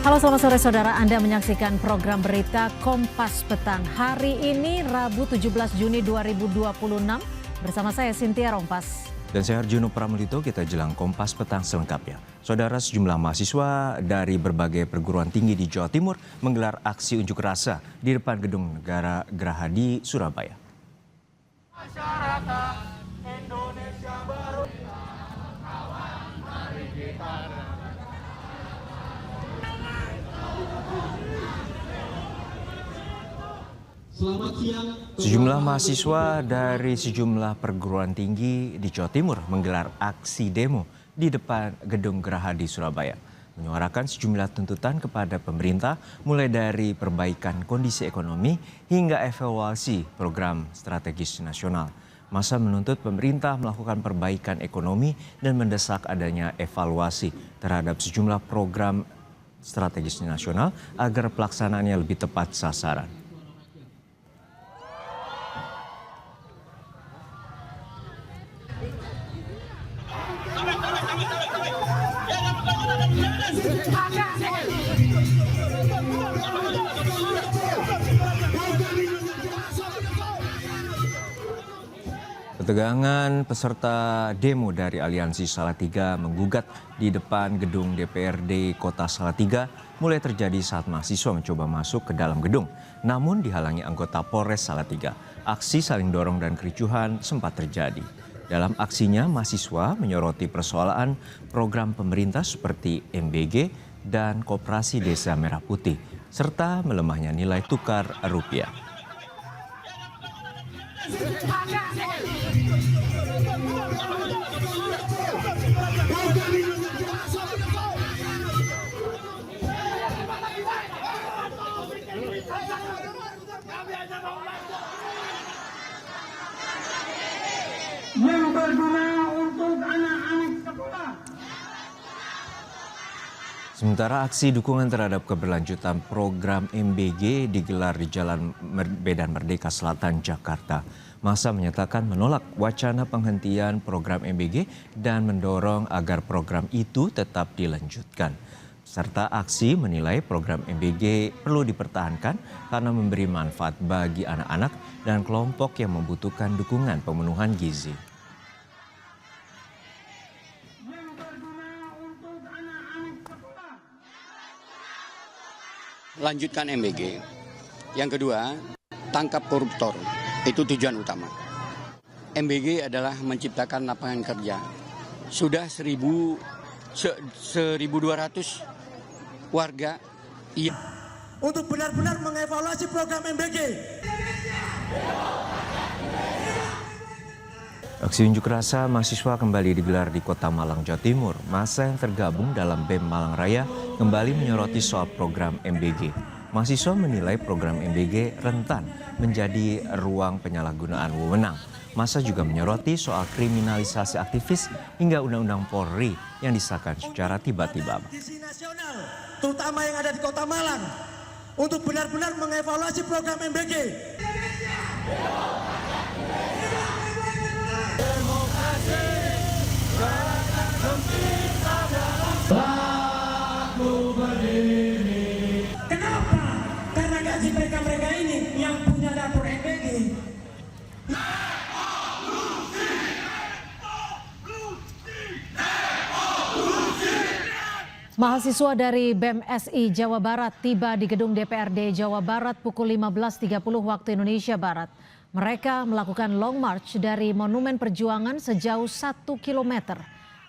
Halo, selamat sore saudara. Anda menyaksikan program berita Kompas Petang. Hari ini Rabu 17 Juni 2026 bersama saya Cynthia Rompas. Dan saya Arjuno Pramulito, kita jelang Kompas Petang selengkapnya. Saudara, sejumlah mahasiswa dari berbagai perguruan tinggi di Jawa Timur menggelar aksi unjuk rasa di depan Gedung Negara Geraha di Surabaya. Masyarakat Indonesia baru. Mari kita Sejumlah mahasiswa dari sejumlah perguruan tinggi di Jawa Timur menggelar aksi demo di depan Gedung Geraha di Surabaya, menyuarakan sejumlah tuntutan kepada pemerintah mulai dari perbaikan kondisi ekonomi hingga evaluasi program strategis nasional. Massa menuntut pemerintah melakukan perbaikan ekonomi dan mendesak adanya evaluasi terhadap sejumlah program strategis nasional agar pelaksanaannya lebih tepat sasaran. Ketegangan peserta demo dari Aliansi Salatiga menggugat di depan gedung DPRD Kota Salatiga mulai terjadi saat mahasiswa mencoba masuk ke dalam gedung, namun dihalangi anggota Polres Salatiga. Aksi saling dorong dan kericuhan sempat terjadi. Dalam aksinya, mahasiswa menyoroti persoalan program pemerintah seperti MBG dan Koperasi Desa Merah Putih, serta melemahnya nilai tukar rupiah. Yang berguna untuk anak-anak sekolah. Sementara aksi dukungan terhadap keberlanjutan program MBG digelar di Jalan Medan Merdeka Selatan, Jakarta. Massa menyatakan menolak wacana penghentian program MBG dan mendorong agar program itu tetap dilanjutkan. Serta aksi menilai program MBG perlu dipertahankan karena memberi manfaat bagi anak-anak dan kelompok yang membutuhkan dukungan pemenuhan gizi. Lanjutkan MBG. Yang kedua, tangkap koruptor. Itu tujuan utama. MBG adalah menciptakan lapangan kerja. Sudah 1.200 warga untuk benar-benar mengevaluasi program MBG. Aksi unjuk rasa mahasiswa kembali digelar di Kota Malang, Jawa Timur. Massa yang tergabung dalam BEM Malang Raya kembali menyoroti soal program MBG. Mahasiswa menilai program MBG rentan menjadi ruang penyalahgunaan wewenang. Massa juga menyoroti soal kriminalisasi aktivis hingga Undang-Undang Polri yang disahkan secara tiba-tiba. Nasional, terutama yang ada di Kota Malang, untuk benar-benar mengevaluasi program MBG. Kenapa? Karena gaji mereka ini yang punya dapur MBG. Mahasiswa dari BEM SI Jawa Barat tiba di gedung DPRD Jawa Barat pukul 15.30 waktu Indonesia Barat. Mereka melakukan long march dari Monumen Perjuangan sejauh 1 km.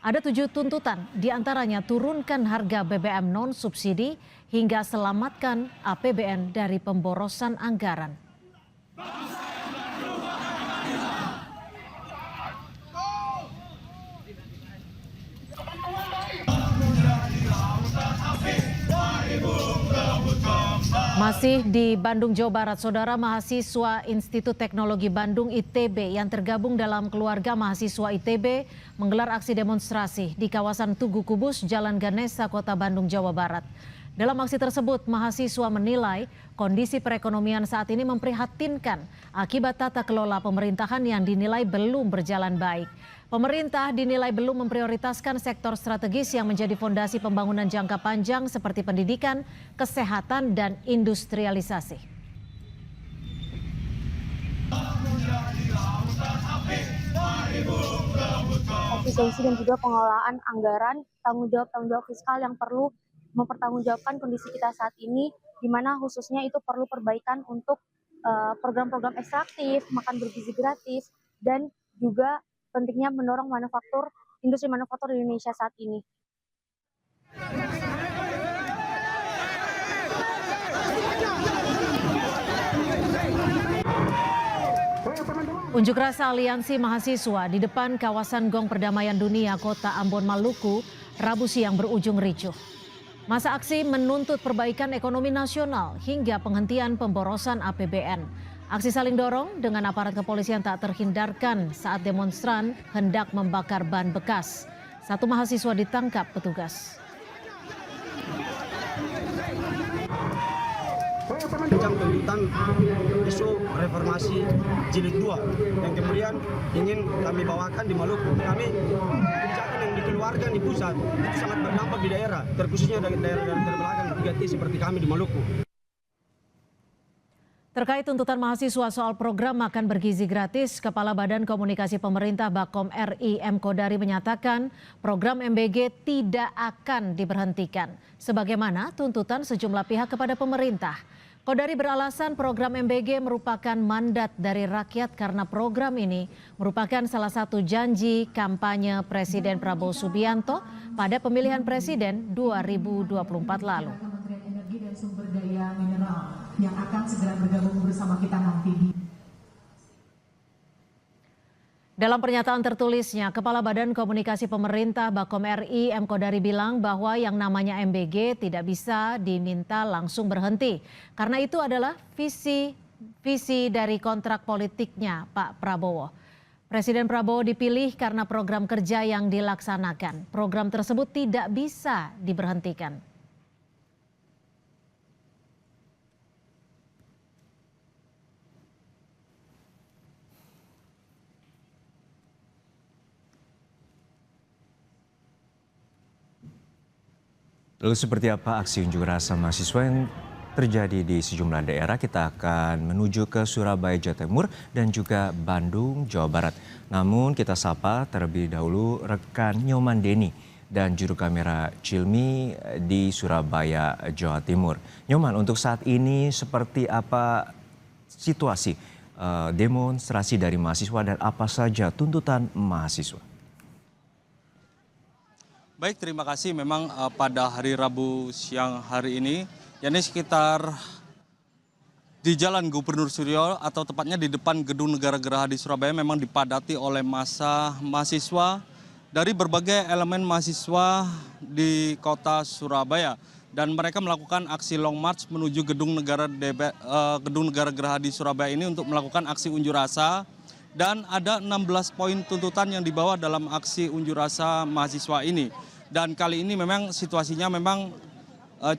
Ada 7 tuntutan, diantaranya turunkan harga BBM non-subsidi hingga selamatkan APBN dari pemborosan anggaran. Masih di Bandung, Jawa Barat, saudara, mahasiswa Institut Teknologi Bandung ITB yang tergabung dalam keluarga mahasiswa ITB menggelar aksi demonstrasi di kawasan Tugu Kubus, Jalan Ganesa, Kota Bandung, Jawa Barat. Dalam aksi tersebut, mahasiswa menilai kondisi perekonomian saat ini memprihatinkan akibat tata kelola pemerintahan yang dinilai belum berjalan baik. Pemerintah dinilai belum memprioritaskan sektor strategis yang menjadi fondasi pembangunan jangka panjang seperti pendidikan, kesehatan, dan industrialisasi. Efisiensi dan juga pengelolaan anggaran, tanggung jawab fiskal yang perlu mempertanggungjawabkan kondisi kita saat ini, di mana khususnya itu perlu perbaikan untuk program-program ekstraktif, makan bergizi gratis, dan juga pentingnya mendorong industri manufaktur di Indonesia saat ini. Unjuk rasa aliansi mahasiswa di depan kawasan Gong Perdamaian Dunia Kota Ambon, Maluku, Rabu siang berujung ricuh. Masa aksi menuntut perbaikan ekonomi nasional hingga penghentian pemborosan APBN. Aksi saling dorong dengan aparat kepolisian tak terhindarkan saat demonstran hendak membakar ban bekas. Satu mahasiswa ditangkap petugas. Tentang tuntutan isu reformasi jilid 2 yang kemudian ingin kami bawakan di Maluku. Kami kebijakan yang dikeluarkan di pusat itu sangat berdampak di daerah, terkhususnya daerah terbelakang 3T seperti kami di Maluku. Terkait tuntutan mahasiswa soal program makan bergizi gratis, Kepala Badan Komunikasi Pemerintah Bakom RI M. Kodari menyatakan program MBG tidak akan diberhentikan, sebagaimana tuntutan sejumlah pihak kepada pemerintah. Kodari beralasan program MBG merupakan mandat dari rakyat karena program ini merupakan salah satu janji kampanye Presiden Prabowo Subianto pada pemilihan presiden 2024 lalu. Kementerian Energi dan Sumber Daya Mineral yang akan segera bergabung bersama kita nanti. Dalam pernyataan tertulisnya, Kepala Badan Komunikasi Pemerintah Bakom RI M. Kodari bilang bahwa yang namanya MBG tidak bisa diminta langsung berhenti. Karena itu adalah visi dari kontrak politiknya Pak Prabowo. Presiden Prabowo dipilih karena program kerja yang dilaksanakan. Program tersebut tidak bisa diberhentikan. Lalu seperti apa aksi unjuk rasa mahasiswa yang terjadi di sejumlah daerah? Kita akan menuju ke Surabaya, Jawa Timur dan juga Bandung, Jawa Barat. Namun kita sapa terlebih dahulu rekan Nyoman Deni dan juru kamera Cilmi di Surabaya, Jawa Timur. Nyoman, untuk saat ini seperti apa situasi demonstrasi dari mahasiswa dan apa saja tuntutan mahasiswa? Baik, terima kasih. Memang pada hari Rabu siang hari ini, yakni sekitar di Jalan Gubernur Suryo atau tepatnya di depan Gedung Negara Geraha di Surabaya memang dipadati oleh massa mahasiswa dari berbagai elemen mahasiswa di kota Surabaya. Dan mereka melakukan aksi long march menuju Gedung Negara Geraha di Surabaya ini untuk melakukan aksi unjuk rasa. Dan ada 16 poin tuntutan yang dibawa dalam aksi unjuk rasa mahasiswa ini. Dan kali ini memang situasinya memang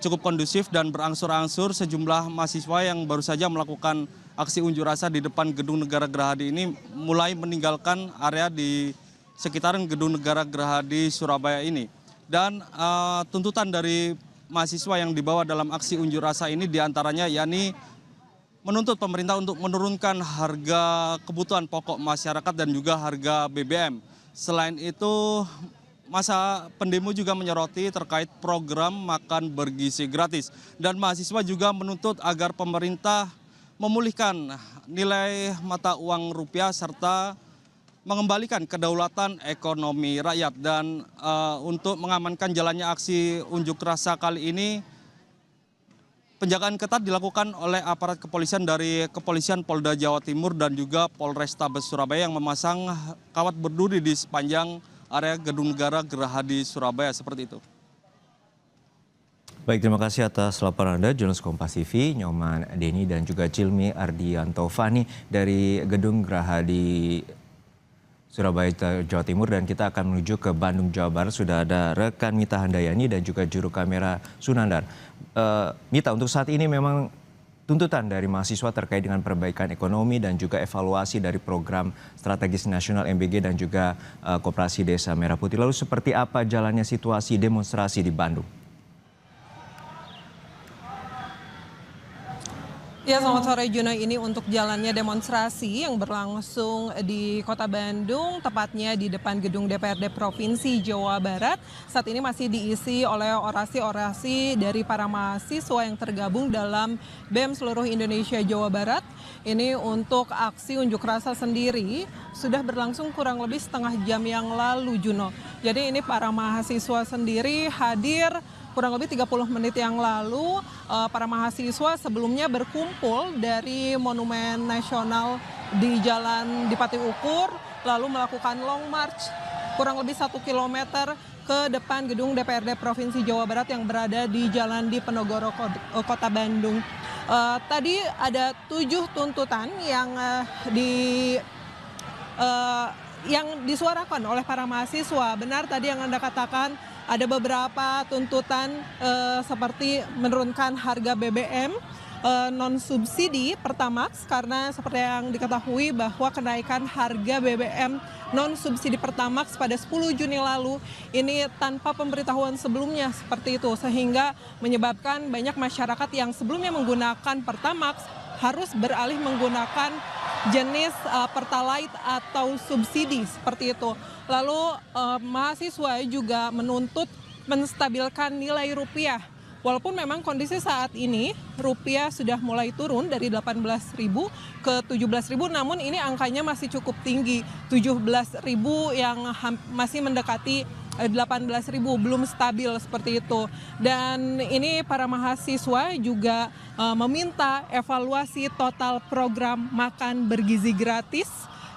cukup kondusif dan berangsur-angsur sejumlah mahasiswa yang baru saja melakukan aksi unjuk rasa di depan Gedung Negara Gerahadi ini mulai meninggalkan area di sekitaran Gedung Negara Gerahadi Surabaya ini. Dan tuntutan dari mahasiswa yang dibawa dalam aksi unjuk rasa ini diantaranya yakni menuntut pemerintah untuk menurunkan harga kebutuhan pokok masyarakat dan juga harga BBM. Selain itu, masa pendemo juga menyoroti terkait program makan bergizi gratis. Dan mahasiswa juga menuntut agar pemerintah memulihkan nilai mata uang rupiah serta mengembalikan kedaulatan ekonomi rakyat. Dan untuk mengamankan jalannya aksi unjuk rasa kali ini, penjagaan ketat dilakukan oleh aparat kepolisian dari Kepolisian Polda Jawa Timur dan juga Polrestabes Surabaya yang memasang kawat berduri di sepanjang area Gedung Negara Gerahadi Surabaya, seperti itu. Baik, terima kasih atas laporan Anda, jurnalis Kompas TV, Nyoman Deni dan juga Cilmi Ardianto Fani dari Gedung Gerahadi Surabaya, Jawa Timur, dan kita akan menuju ke Bandung, Jawa Barat. Sudah ada rekan Mita Handayani dan juga juru kamera Sunandar. Mita, untuk saat ini memang tuntutan dari mahasiswa terkait dengan perbaikan ekonomi dan juga evaluasi dari program strategis nasional MBG dan juga Koperasi Desa Merah Putih. Lalu seperti apa jalannya situasi demonstrasi di Bandung? Ya, selamat sore Juno. Ini untuk jalannya demonstrasi yang berlangsung di Kota Bandung, tepatnya di depan gedung DPRD Provinsi Jawa Barat. Saat ini masih diisi oleh orasi-orasi dari para mahasiswa yang tergabung dalam BEM seluruh Indonesia Jawa Barat. Ini untuk aksi unjuk rasa sendiri sudah berlangsung kurang lebih setengah jam yang lalu, Juno. Jadi ini para mahasiswa sendiri hadir kurang lebih 30 menit yang lalu. Para mahasiswa sebelumnya berkumpul dari Monumen Nasional di Jalan Dipati Ukur, lalu melakukan long march kurang lebih 1 kilometer ke depan gedung DPRD Provinsi Jawa Barat yang berada di Jalan Diponegoro, Kota Bandung. Tadi ada 7 tuntutan yang disuarakan oleh para mahasiswa. Benar tadi yang Anda katakan, ada beberapa tuntutan seperti menurunkan harga BBM non subsidi Pertamax, karena seperti yang diketahui bahwa kenaikan harga BBM non subsidi Pertamax pada 10 Juni lalu ini tanpa pemberitahuan sebelumnya seperti itu, sehingga menyebabkan banyak masyarakat yang sebelumnya menggunakan Pertamax harus beralih menggunakan jenis Pertalite atau subsidi seperti itu. Lalu mahasiswa juga menuntut menstabilkan nilai rupiah. Walaupun memang kondisi saat ini rupiah sudah mulai turun dari 18.000 ke 17.000, namun ini angkanya masih cukup tinggi, 17.000 yang masih mendekati 18.000, belum stabil seperti itu. Dan ini para mahasiswa juga meminta evaluasi total program makan bergizi gratis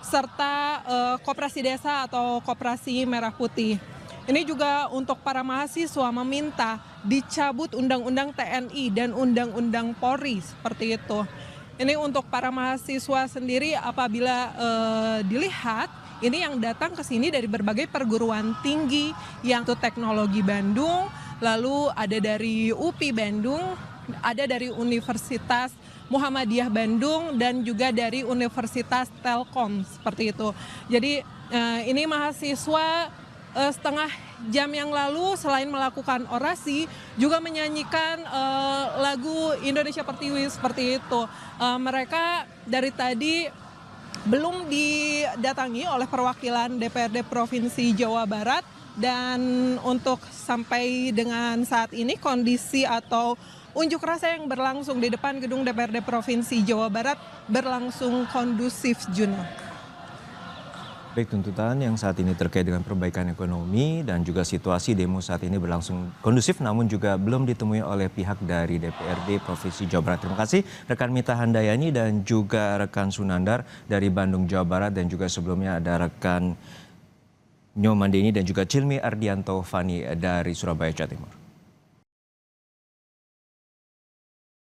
serta Koperasi Desa atau Koperasi Merah Putih. Ini juga untuk para mahasiswa meminta dicabut Undang-Undang TNI dan Undang-Undang Polri seperti itu. Ini untuk para mahasiswa sendiri apabila dilihat, ini yang datang ke sini dari berbagai perguruan tinggi, yang itu Teknologi Bandung, lalu ada dari UPI Bandung, ada dari Universitas Muhammadiyah Bandung, dan juga dari Universitas Telkom seperti itu. Jadi ini mahasiswa setengah jam yang lalu selain melakukan orasi juga menyanyikan lagu Indonesia Pertiwi seperti itu. Mereka dari tadi belum didatangi oleh perwakilan DPRD Provinsi Jawa Barat, dan untuk sampai dengan saat ini kondisi atau unjuk rasa yang berlangsung di depan gedung DPRD Provinsi Jawa Barat berlangsung kondusif, Juno. Baik, tuntutan yang saat ini terkait dengan perbaikan ekonomi dan juga situasi demo saat ini berlangsung kondusif, namun juga belum ditemui oleh pihak dari DPRD Provinsi Jawa Barat. Terima kasih rekan Mita Handayani dan juga rekan Sunandar dari Bandung, Jawa Barat, dan juga sebelumnya ada rekan Nyomandeni dan juga Cilmi Ardianto Fani dari Surabaya, Jawa Timur.